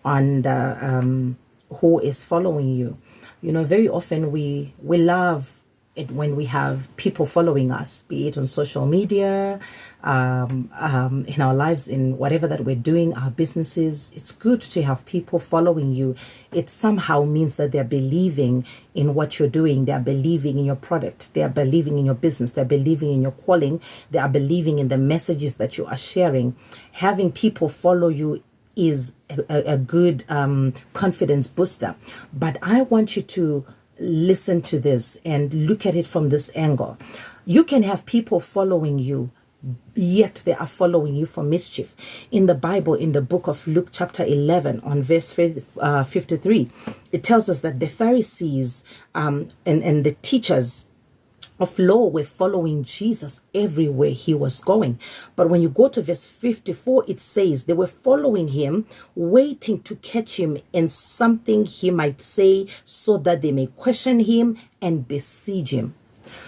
on who is following you. Very often we love it when we have people following us, be it on social media, in our lives, in whatever that we're doing, our businesses. It's good to have people following you. It somehow means that they're believing in what you're doing. They're believing in your product. They are believing in your business. They're believing in your calling. They are believing in the messages that you are sharing. Having people follow you is a good confidence booster. But I want you to listen to this and look at it from this angle. You can have people following you, yet they are following you for mischief. In the Bible, in the book of Luke chapter 11 on verse 53, it tells us that the Pharisees and the teachers of law were following Jesus everywhere he was going. But when you go to verse 54, it says they were following him, waiting to catch him in something he might say so that they may question him and besiege him.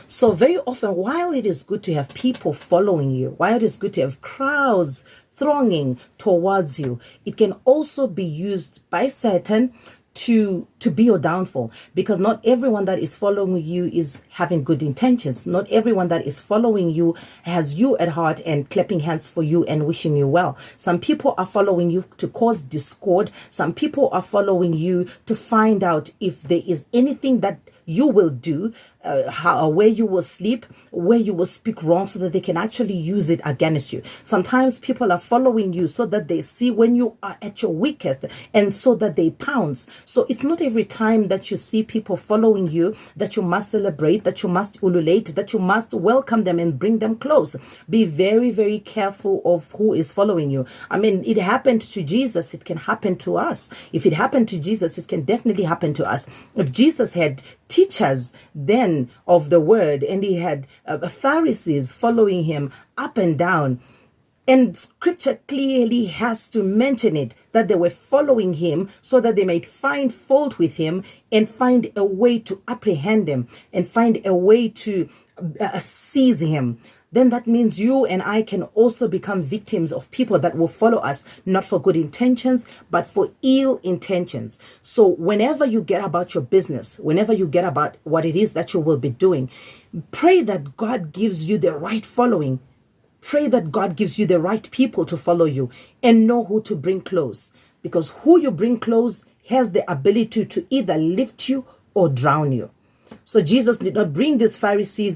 So very often, while it is good to have people following you, while it is good to have crowds thronging towards you, it can also be used by Satan to be your downfall, because not everyone that is following you is having good intentions. Not everyone that is following you has you at heart and clapping hands for you and wishing you well. Some people are following you to cause discord. Some people are following you to find out if there is anything that you will do, where you will sleep, where you will speak wrong, so that they can actually use it against you. Sometimes people are following you so that they see when you are at your weakest and so that they pounce. So it's not every time that you see people following you that you must celebrate, that you must ululate, that you must welcome them and bring them close. Be very, very careful of who is following you. I mean, it happened to Jesus. It can happen to us. If it happened to Jesus, it can definitely happen to us. If Jesus had teachers then of the word and he had Pharisees following him up and down, and scripture clearly has to mention it, that they were following him so that they might find fault with him and find a way to apprehend him and find a way to seize him. Then that means you and I can also become victims of people that will follow us, not for good intentions, but for ill intentions. So whenever you get about your business, whenever you get about what it is that you will be doing, pray that God gives you the right following. Pray that God gives you the right people to follow you and know who to bring close. Because who you bring close has the ability to either lift you or drown you. So Jesus did not bring these Pharisees